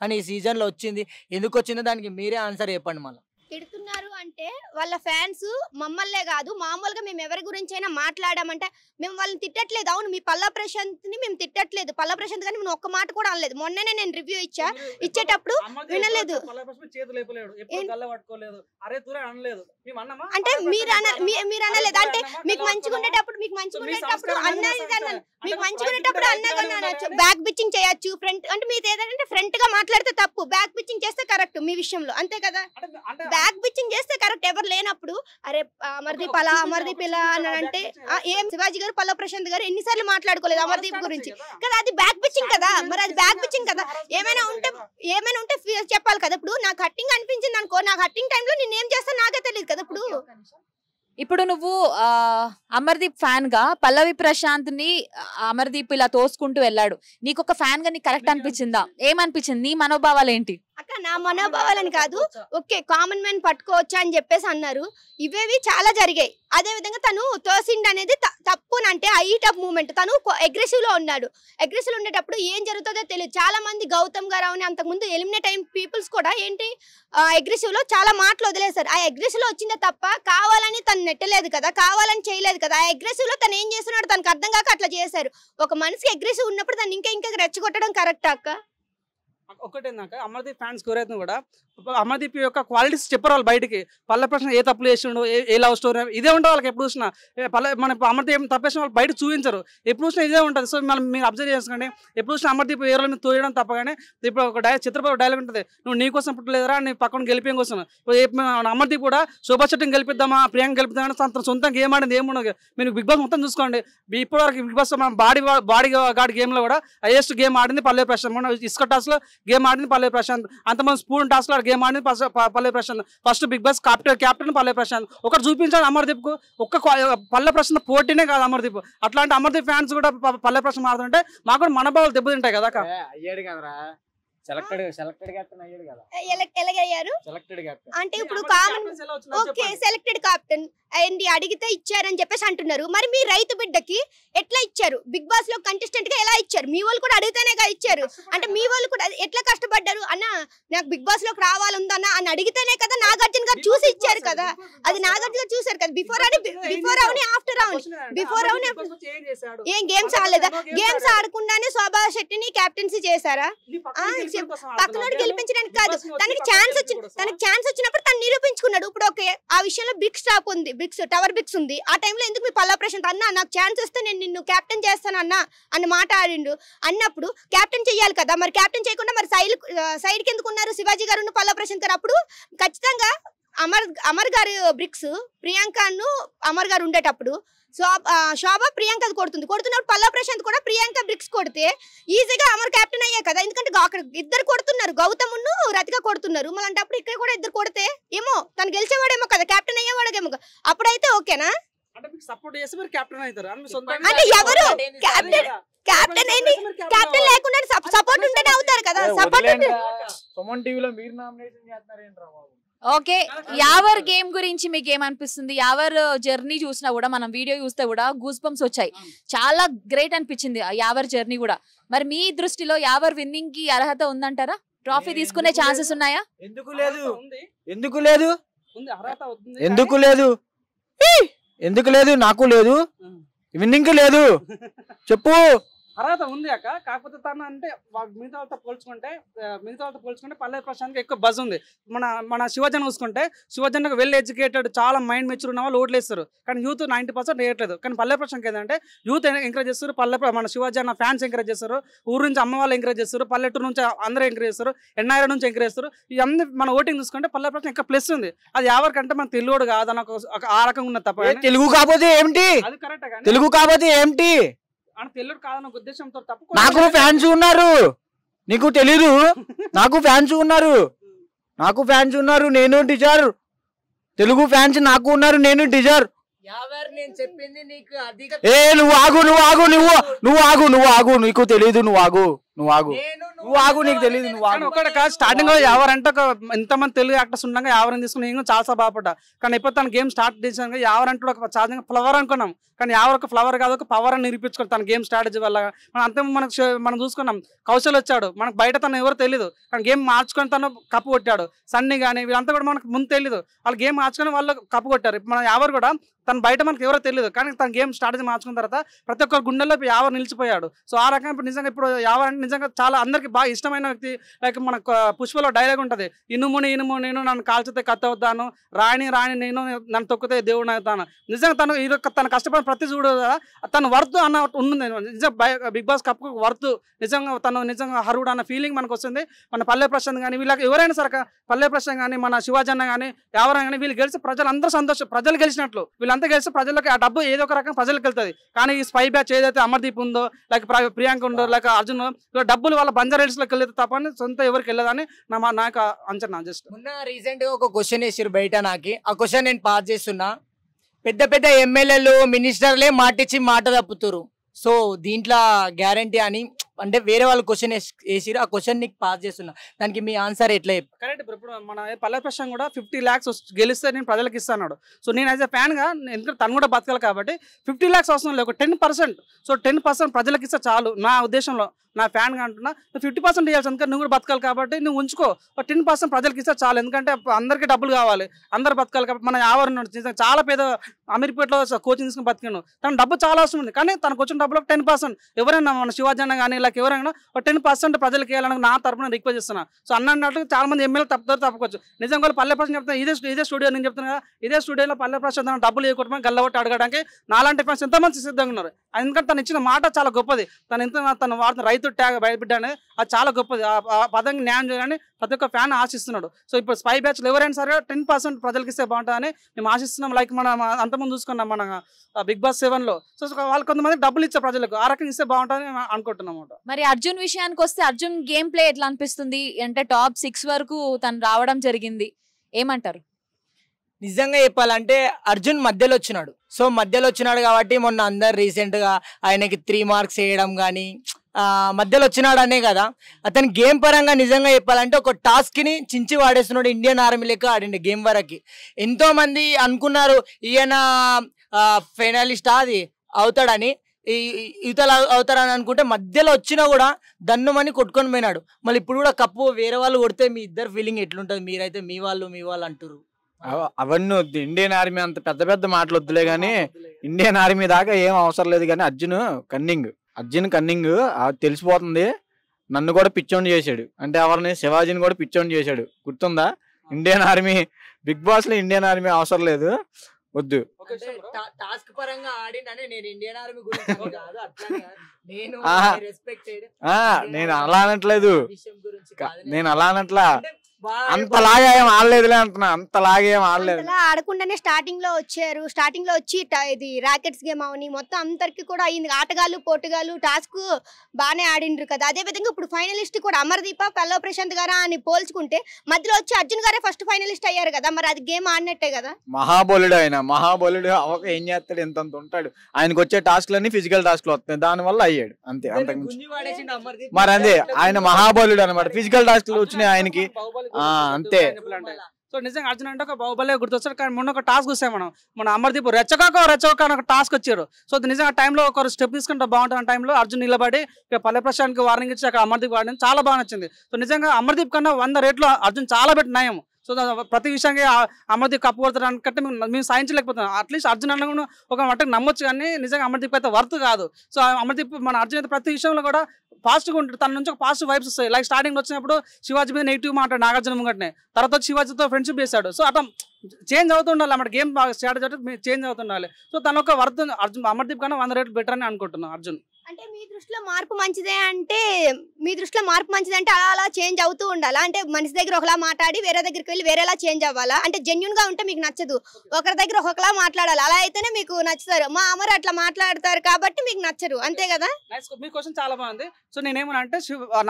కానీ ఈ సీజన్లో వచ్చింది. ఎందుకు వచ్చిందో దానికి మీరే ఆన్సర్ చెప్పండి. మళ్ళీ తిడుతున్నారు అంటే వాళ్ళ ఫ్యాన్స్ మమ్మల్నే కాదు, మామూలుగా మేము ఎవరి గురించి అయినా మాట్లాడామంటే మేము వాళ్ళని తిట్టట్లేదు. అవును, మీ పల్లా ప్రశాంత్ ని మేము తిట్టట్లేదు, పల్లా ప్రశాంత్ కానీ మేము ఒక్క మాట కూడా అనలేదు. మొన్ననే నేను రివ్యూ ఇచ్చేటప్పుడు వినలేదు. అంటే మీరు అనలేదు అంటే మీకు మంచిగా ఉండేటప్పుడు అన్నది బ్యాక్ పిచ్చింగ్ చేయొచ్చు. ఫ్రంట్ అంటే మీరు ఏదంటే ఫ్రంట్ గా మాట్లాడితే తప్పు, బ్యాక్ పిచ్చింగ్ చేస్తే కరెక్ట్ మీ విషయంలో, అంతే కదా. బ్యాక్ పిచ్చింగ్ చేస్తే కరెక్ట్, ఎవరు లేనప్పుడు అరే అమర్దీప్ అలా, అమర్దీప్ ఇలా అని అంటే ఏం శివాజీ గారు పల్లా ప్రశాంత్ గారు ఎన్నిసార్లు మాట్లాడుకోలేదు అమర్దీప్ గురించి కదా, అది బ్యాక్ పిచ్చింగ్ కదా. మరి అది బ్యాక్ పిచ్చింగ్ కదా, ఏమైనా ఉంటే చెప్పాలి కదా. ఇప్పుడు నాకు హట్టింగ్ అనిపించింది అనుకో, నాకు హట్టింగ్ టైంలో నేను ఏం చేస్తాను నాకే తెలియదు కదా. ఇప్పుడు నువ్వు అమర్దీప్ ఫ్యాన్ గా పల్లవి ప్రశాంత్ ని అమర్దీప్ ఇలా తోసుకుంటూ వెళ్ళాడు. నీకు ఒక ఫ్యాన్ గా నీకు కరెక్ట్ అనిపించిందా? ఏమనిపించింది? నీ మనోభావాలు ఏంటి? అక్క నా మనోభావాలని కాదు, ఓకే కామన్ మ్యాన్ పట్టుకోవచ్చా అని చెప్పేసి అన్నారు. ఇవేవి చాలా జరిగాయి. అదే విధంగా తను తోసిండ్ అనేది తప్పునంటే హీట్ అప్ మూమెంట్. తను అగ్రెసివ్ లో ఉన్నాడు. అగ్రెసివ్ ఉండేటప్పుడు ఏం జరుగుతుందో తెలియదు. చాలా మంది గౌతమ్ గారు అని అంతకుముందు ఎలిమినేట్ అయిన పీపుల్స్ కూడా ఏంటి అగ్రెసివ్ లో చాలా మాటలు వదిలేశారు. ఆ అగ్రెసివ్ లో వచ్చిందే తప్ప కావాలని తను నెట్టలేదు కదా, కావాలని చేయలేదు కదా. ఆ అగ్రెసివ్ లో తను ఏం చేస్తున్నాడు తనకు అర్థం కాక అట్లా చేశారు. ఒక మనిషికి అగ్రెసివ్ ఉన్నప్పుడు తను ఇంకా రెచ్చగొట్టడం కరెక్ట్ అక్క? ఒకటేందాక అమర్దీప్ ఫ్యాన్స్ కోరైతే కూడా అమర్దీప్ యొక్క క్వాలిటీస్ చెప్పరు వాళ్ళు బయటికి. పల్లె ప్రశ్న ఏ తప్పులు చేసిండు, ఏ లవ్ స్టోరీ ఇదే ఉంటుంది వాళ్ళకి. ఎప్పుడు చూసినా మన అమర్దీప్ ఏం తప్పేసిన వాళ్ళు బయట చూపించరు, ఎప్పుడు చూసినా ఇదే ఉంటుంది. సో మనం మీరు అబ్జర్వ్ చేసుకోండి, ఎప్పుడు చూసినా అమర్దీప్ ఏ రోజు తోయడం తప్పగానే. ఇప్పుడు ఒక చిత్రపతి డైలాగ్ ఉంటుంది, నువ్వు నీ కోసం పుట్టలేదురా, నీ పక్కన గెలిపేం కోసం. అమర్దీప్ కూడా శోభా శెట్టిని గెలిపిద్దామా, ప్రియాంక గెలిపిద్దామని తన సొంతంగా గేమ్ ఆడింది ఏముండదు. మీరు బిగ్ బాస్ మొత్తం చూసుకోండి, ఇప్పటి వరకు బిగ్ బాస్ మన బాడీ గార్డ్ గేమ్లో కూడా హైయెస్ట్ గేమ్ ఆడింది పల్లె ప్రశాంత్. మన ఇసుక టాస్లో గేమ్ ఆడింది పల్లె ప్రశాంత్. అంతమంది స్పూన్ టాస్క్లో గేమ్ ఆడింది Palle Prashanth. First Bigg Boss captain Palle Prashanth. ఒకటి చూపించాడు అమర్దీప్ కు, ఒక్క పల్లె ప్రశాంత్ పోటీనే కాదు అమర్దీప్. అట్లాంటి అమర్దీప్ ఫ్యాన్స్ కూడా పల్లె ప్రశాంత్ ఆడుతుంటే మాకు కూడా మనోభావాలు దెబ్బతింటాయి కదా. అయ్యాడు కదరా, సెలెక్టెడ్ కెప్టెన్ అయ్యాడు కదా. ఎలాగయ్యారు సెలెక్టెడ్ కెప్టెన్ అంటే ఇప్పుడు కామన్ ఓకే సెలెక్టెడ్ కెప్టెన్ అండి అడిగితే ఇచ్చారని చెప్పేసి అంటున్నారు. మరి మీ రైతు బిడ్డకి ఎట్లా ఇచ్చారు? బిగ్ బాస్ లో కంటెస్టెంట్ గా ఎలా ఇచ్చారు? మీ వాళ్ళు కూడా అడిగితేనే ఇచ్చారు. అంటే మీ వాళ్ళు కూడా ఎట్లా కష్టపడ్డారు అన్న, నాకు బిగ్ బాస్ లోకి రావాలందన్న అని అడిగితేనే కదా నాగార్జున గారు చూసి ఇచ్చారు కదా. అది నాగార్జున గారు చూసారు కదా. బిఫోర్ అవుని ఆఫ్టర్ అవుని ఏం గేమ్స్ ఆడలేదా? గేమ్స్ ఆడకుండానే శోభా శెట్టిని కెప్టెన్సీ చేశారా? పక్కనోడు గెలిపించడానికి కాదు, తనకి ఛాన్స్ వచ్చినప్పుడు తను నిరూపించుకున్నాడు. ఇప్పుడు ఓకే ఆ విషయంలో బిగ్ స్టాప్ ఉంది, టవర్ బిగ్స్ ఉంది. ఆ టైంలో ఎందుకు మీ పల్లా ప్రశాంత్ అన్న నాకు ఛాన్స్ వస్తే నేను నిన్ను కెప్టెన్ చేస్తాను అన్న మాట ఆడిండు అన్నప్పుడు క్యాప్టెన్ చెయ్యాలి కదా. మరి క్యాప్టెన్ చేయకుండా మరి సైడ్ కి ఎందుకు ఉన్నారు శివాజీ గారు పల్లా ప్రశాంత్ గారు? అప్పుడు ఖచ్చితంగా అమర్ గారు బ్రిక్స్ ప్రియాంకను అమర్ గారు ఉండేటప్పుడు శోభ ప్రియాంక కొడుతున్నప్పుడు పల్లా ప్రశాంత్ కూడా ప్రియాంక బ్రిక్స్ కొడితే ఈజీగా అమర్ కెప్టెన్ అయ్యే కదా. ఎందుకంటే అక్కడ ఇద్దరు కొడుతున్నారు, గౌతమును రతిక కొడుతున్నారు. మళ్ళీ అప్పుడు ఇక్కడ కూడా ఇద్దరు కొడితే ఏమో తను గెలిచేవాడేమో కదా, కెప్టెన్ అయ్యేవాడేమో. అప్పుడైతే ఓకేనా? అంటే ఎవరు కెప్టెన్ ఏంటి? కెప్టెన్ లేకుండా సపోర్ట్ ఉంటేనే అవుతారు కదా. సపోర్ట్ సుమన్ టీవీలో మీరు నామినేషన్ చేస్తారేంట్రా బాబు? ఓకే, యావర్ గేమ్ గురించి మీకు ఏమనిపిస్తుంది? యావర్ జర్నీ చూసినా కూడా, మనం వీడియో చూస్తే కూడా గూస్ బంప్స్ వచ్చాయి. చాలా గ్రేట్ అనిపించింది యావర్ జర్నీ కూడా. మరి మీ దృష్టిలో యావర్ విన్నింగ్ కి అర్హత ఉందంటారా? ట్రాఫీ తీసుకునే ఛాన్సెస్ ఉన్నాయా? ఎందుకు లేదు? నాకు లేదు, విన్నింగ్ లేదు. చెప్పు. అర్హత ఉంది అక్క. కాకపోతే తను అంటే మిగతా వాళ్ళతో పోల్చుకుంటే పల్లె ప్రశాంత్ ఎక్కువ బజ్ ఉంది. మన శివజన్ చూసుకుంటే శివజన్ వెల్ ఎడ్యుకేటెడ్, చాలా మైండ్ మెచ్యూర్ ఉన్న వాళ్ళు ఓట్లేస్తారు. కానీ యూత్ 90% వేయట్లేదు. కానీ పల్లె ప్రశాంత్ ఏంటంటే యూత్ ఎంకరేజ్ చేస్తారు, మన శివజన్ ఫ్యాన్స్ ఎంకరేజ్ చేస్తారు, ఊరు నుంచి అమ్మ వాళ్ళు ఎంకరేజ్ చేస్తారు, పల్లెటూరు నుంచి అందరూ ఎంకరేజ్ చేస్తారు, ఎన్ఐఆర్ నుంచి ఎంకరేజ్ చేస్తారు. ఇవన్నీ మన ఓటింగ్ చూసుకుంటే పల్లె ప్రశాంత్ ఇంకా ప్లస్ ఉంది. అది ఎవరికంటే మన తెలుగుడు కాదని ఒక ఆ రకంగా ఉన్న తప్ప. తెలుగు కాకపోతే ఏమిటి? అది కరెక్ట్. తెలుగు కాకపోతే ఏమిటి? తెలుగు కాదన్న ఉద్దేశంతో తప్ప. నాకు ఫ్యాన్స్ ఉన్నారు, నీకు తెలీదు. నాకు ఫ్యాన్స్ ఉన్నారు, నేను డిజర్. తెలుగు ఫ్యాన్స్ నాకు ఉన్నారు, నేను డిజర్. ఏ నువ్వు ఆగు, నీకు తెలీదు. నువ్వు ఆగు, నీకు తెలియదు. స్టార్టింగ్ లో ఎవరంటే ఎంతమంది తెలుగు యాక్టర్స్ ఉండగా ఎవరైనా తీసుకుని నేను చాలా బాగుపడ్డా. కానీ ఎప్పుడు తన గేమ్ స్టార్ట్ చేసాను ఎవరంటే ఒక సహజంగా ఫ్లవర్ అనుకున్నాం. కానీ ఎవరు ఒక ఫ్లవర్ కాదు, ఒక పవర్ అని నిరూపించుకోవాలి తన గేమ్ స్ట్రాటజీ వల్ల. మనం చూసుకున్నాం, కౌశల్ వచ్చాడు, మనకు బయట తను ఎవరో తెలియదు. కానీ గేమ్ మార్చుకొని తను కప్పు కొట్టాడు. సన్నీ కానీ వీళ్ళంతా కూడా మనకు ముందు తెలియదు, వాళ్ళు గేమ్ మార్చుకొని వాళ్ళు కప్పు కొట్టారు. మన ఎవరు కూడా తను బయట మనకు ఎవరో తెలియదు. కానీ తన గేమ్ స్ట్రాటజీ మార్చుకున్న తర్వాత ప్రతి ఒక్కరు గుండెల్లో ఎవరు నిలిచిపోయాడు. సో ఆ రకంగా ఇప్పుడు నిజంగా ఎవరు నిజంగా చాలా అందరికి బాగా ఇష్టమైన వ్యక్తి. లైక్ మన పుష్పలో డైలాగ్ ఉంటుంది, ఇనుము నేను నన్ను కాల్చితే కత్తి అవుతాను, రాణి నేను నన్ను తొక్కితే దేవుడు అవుతాను. నిజంగా తను కష్టపడిన ప్రతి చూడు తను వర్త్ అన్న ఉంది. నిజంగా బిగ్ బాస్ కప్ వర్త్, నిజంగా హరుడు అన్న ఫీలింగ్ మనకు వస్తుంది. మన పల్లె ప్రశాంత్ కానీ వీళ్ళకి ఎవరైనా సరే, పల్లె ప్రశాంత్ కానీ మన శివాజన్న కానీ ఎవరైనా కానీ వీళ్ళు గెలిచి ప్రజలందరూ సంతోషం, ప్రజలు గెలిచినట్లు. వీళ్ళంతా గెలిచి ప్రజలకు ఆ డబ్బు ఏదో ఒక రకం ప్రజలకు వెళ్తుంది. కానీ ఈ స్పై బ్యాచ్ ఏదైతే అమర్దీప్ ఉందో, లేక ప్రియాంక ఉందో, లేక అర్జున్, డబ్బులు వాళ్ళ బంజారా హిల్స్ లోకి వెళ్ళేది తప్పని సొంత ఎవరికి వెళ్ళదని నాకు అంచనా. జస్ట్ మొన్న రీసెంట్ గా ఒక క్వశ్చన్ వేసారు బయట, నాకు ఆ క్వశ్చన్ నేను పాస్ చేస్తున్నా. పెద్ద పెద్ద ఎమ్మెల్యేలు మినిస్టర్లే మాటిచ్చి మాట తప్పుతారు. సో దీంట్లో గ్యారంటీ అని అంటే వేరే వాళ్ళు క్వశ్చన్ వేసిరు, ఆ క్వశ్చన్ నీకు పాస్ చేస్తున్నా, దానికి మీ ఆన్సర్ ఎట్లా? కరెక్ట్. ఇప్పుడు మన పల్లె ప్రశాంత్ కూడా 50 lakhs గెలిస్తే నేను ప్రజలకు ఇస్తాను. సో నేను యాజ్ ఎ ఫ్యాన్ గా, ఎందుకంటే తను కూడా బతకాలి కాబట్టి 50 lakhs అవసరం లేదు, ఒక 10%. సో 10% ప్రజలకు ఇస్తే చాలు నా ఉద్దేశంలో. నా ఫ్యాన్ గా అంటున్నా, 50% ఇవ్వాల్సి, ఎందుకంటే నువ్వు కూడా బతకాలి కాబట్టి నువ్వు ఉంచుకో. ఒక 10% ప్రజలకు ఇస్తే చాలు, ఎందుకంటే అందరికీ డబ్బులు కావాలి, అందరు బతకాలి కాబట్టి. మన ఎవరు చాలా పేద అమీర్పేటలో కోచింగ్ తీసుకుని బతికాను, తన డబ్బు చాలా అవసరం ఉంది, కానీ తనకు వచ్చిన డబ్బులో 10% ఎవరైనా మన శివాజీ అన్న కానీ ఇలా ఎవరైనా ఒక 10% ప్రజలకు వేయాలని నా తరపున రిక్వెస్ట్ చేస్తున్నా. సో అన్నట్టు చాలా మంది ఎమ్మెల్యే తప్పుకోవచ్చు. నిజంగా పల్లె ప్రశాంత్ చెప్తాను, ఇదే స్టూడియో నేను చెప్తాను కదా, ఇదే స్టూడియోలో పల్లె ప్రశాంత్ డబ్బులు ఇవ్వకుండా గల్లబట్టి అడగడానికి నాలాంటి ఫ్రెండ్స్ ఎంతమంది సిద్ధంగా ఉన్నారు. ఎందుకంటే తను ఇచ్చిన మాట చాలా గొప్పది. తను వాడుతున్న రైతు ట్యాగ్ బయటబిడ్డ అనేది అది చాలా గొప్పది. ఆ పదంగా న్యాయం చేయాలని ప్రతి ఒక్క ఫ్యాన్ ఆశిస్తున్నాడు. సో ఇప్పుడు స్పై బ్యాచ్లు ఎవరైనా సరే 10% ప్రజలకు ఇస్తే బాగుంటుందని మేము ఆశిస్తున్నాం. లైక్ మనం అంతమంది చూసుకున్నాం మన బిగ్ బాస్ 7లో. సో వాళ్ళు కొంతమంది డబ్బులు ఇచ్చే ప్రజలకు ఆ రకంగా ఇస్తే బాగుంటుందని అనుకుంటున్నాం. మరి అర్జున్ విషయానికి వస్తే అర్జున్ గేమ్ ప్లే ఎట్లా అనిపిస్తుంది? అంటే టాప్ 6 వరకు తను రావడం జరిగింది, ఏమంటారు? నిజంగా చెప్పాలంటే అర్జున్ మధ్యలో వచ్చినాడు. సో మధ్యలో వచ్చినాడు కాబట్టి మొన్న అందరు రీసెంట్ గా ఆయనకి 3 marks వేయడం కానీ మధ్యలో వచ్చినాడు అనే కదా. అతని గేమ్ పరంగా నిజంగా చెప్పాలంటే ఒక టాస్క్ ని చించి వాడేస్తున్నాడు. ఇండియన్ ఆర్మీ లెక్క ఆడిండు గేమ్ వరకు. ఎంతో మంది అనుకున్నారు ఈయన ఫైనలిస్ట్ అది అవుతాడని, యువతల అవుతారని అనుకుంటే మధ్యలో వచ్చినా కూడా దన్నుమని కొట్టుకొని పోయినాడు. మళ్ళీ ఇప్పుడు కూడా కప్పు వేరే వాళ్ళు కొడితే మీ ఇద్దరు ఫీలింగ్ ఎట్లుంటుంది? మీరైతే మీ వాళ్ళు అంటారు. అవన్నీ వద్దు, ఇండియన్ ఆర్మీ అంత పెద్ద పెద్ద మాటలు వద్దులే కానీ ఇండియన్ ఆర్మీ దాకా ఏం అవసరం లేదు. కానీ అర్జున్ కన్నింగ్ తెలిసిపోతుంది. నన్ను కూడా పిచ్చోని చేశాడు అంటే ఎవరిని, శివాజీని కూడా పిచ్చోని చేశాడు, గుర్తుందా? ఇండియన్ ఆర్మీ బిగ్ బాస్ లో ఇండియన్ ఆర్మీ అవసరం లేదు, వద్దు. టాస్క్ పరంగా ఆడిండనే నేను ఇండియన్ ఆర్మీ గురించి కాదు, అట్లానే నేను రెస్పెక్టెడ్ నేను అలా అనట్లేదు, నేను అలా అనట్లా, అంతలాగా ఏం ఆడలేదులే అంటున్నా, అంతలాగా ఏం ఆడలేదు. అలా ఆడకుండానే స్టార్టింగ్ లో వచ్చి ఇది రాకెట్స్ గేమ్ అవని మొత్తం అందరికి కూడా అయింది. ఆటగాళ్ళు పోటుగాళ్ళు టాస్క్ బాగానే ఆడిండ్రు కదా. అదే విధంగా ఇప్పుడు ఫైనలిస్ట్ కూడా అమర్దీప, పల్లవ ప్రశాంత్ గారా అని పోల్చుకుంటే మధ్యలో వచ్చి అర్జున్ గారే ఫస్ట్ ఫైనలిస్ట్ అయ్యారు కదా, మరి అది గేమ్ ఆడినట్టే కదా. మహాబలుడు ఏం చేస్తాడు, ఎంత ఉంటాడు. ఆయనకు వచ్చే టాస్క్ లన్నీ ఫిజికల్ టాస్క్ లో వస్తాయి, దాని వల్ల అయ్యాడు అంతే, అంతకుమించి. మరి అదే ఆయన మహాబలుడు అనమాట, ఫిజికల్ టాస్క్ లో వచ్చినాయి ఆయనకి అంతే. సో నిజంగా అర్జున్ అంటే ఒక బాహుబలి గుర్తొచ్చారు. కానీ మొన్న ఒక టాస్క్ చూసాం మన అమర్దీప్ రెచ్చకాక ఒక టాస్క్ వచ్చారు. సో నిజంగా టైంలో ఒక స్టెప్ తీసుకుంటే బాగుంటుంది. టైంలో అర్జున్ నిలబడి పల్లె ప్రశాంత్ కి వార్నింగ్ ఇచ్చి అక్కడ అమర్దీప్ వాడిని చాలా బాగా నచ్చింది. సో నిజంగా అమర్దీప్ కన్నా 100 రెట్లు అర్జున్ చాలా పెట్టి నయం. సో ప్రతి విషయానికి అమర్దీప్ కప్పు కొడతాడు మేము సాధించలేకపోతున్నాం. అట్లీస్ట్ అర్జున్ అన్న కూడా ఒక మట్టుకు నమ్మొచ్చు, కానీ నిజంగా అమర్దీప్ అయితే వర్త్ కాదు. సో అమర్దీప్ మన అర్జున్ అయితే ప్రతి విషయంలో కూడా పాజిటివ్గా ఉంటుంది. తన నుంచి ఒక పాజిటివ్ వైబ్స్ వస్తాయి. లైక్ స్టార్టింగ్ వచ్చినప్పుడు శివాజీ మీద నెగిటివ్ మాట్లాడు నాగార్జున ముంగట్నే, తర్వాత శివాజీతో ఫ్రెండ్షిప్ చేశాడు. సో అట్లా చేంజ్ అవుతుండాలి, అన్నమాట గేమ్ స్ట్రాటజీ చేంజ్ అవుతుండాలి. సో తన ఒక వర్త్ అర్జున్ అమర్దీప్ కన్నా 100 రెట్లు బెటర్ అని అనుకుంటున్నాను. అర్జున్ అంటే మీ దృష్టిలో మార్పు మంచిదే అంటే అలా చేంజ్ అవుతూ ఉండాలా? అంటే మనిషి దగ్గర ఒకలా మాట్లాడి వేరే దగ్గరికి వెళ్ళి వేరేలా చేంజ్ అవ్వాలా? అంటే జెన్యున్ గా ఉంటే మీకు నచ్చదు, ఒకరి దగ్గర ఒకలా మాట్లాడాలి, అలా అయితేనే మీకు నచ్చుతారు. మా అమర్ అట్లా మాట్లాడతారు కాబట్టి మీకు నచ్చరు, అంతే కదా? మీ క్వశ్చన్ చాలా బాగుంది. సో నేనేమన్నా అంటే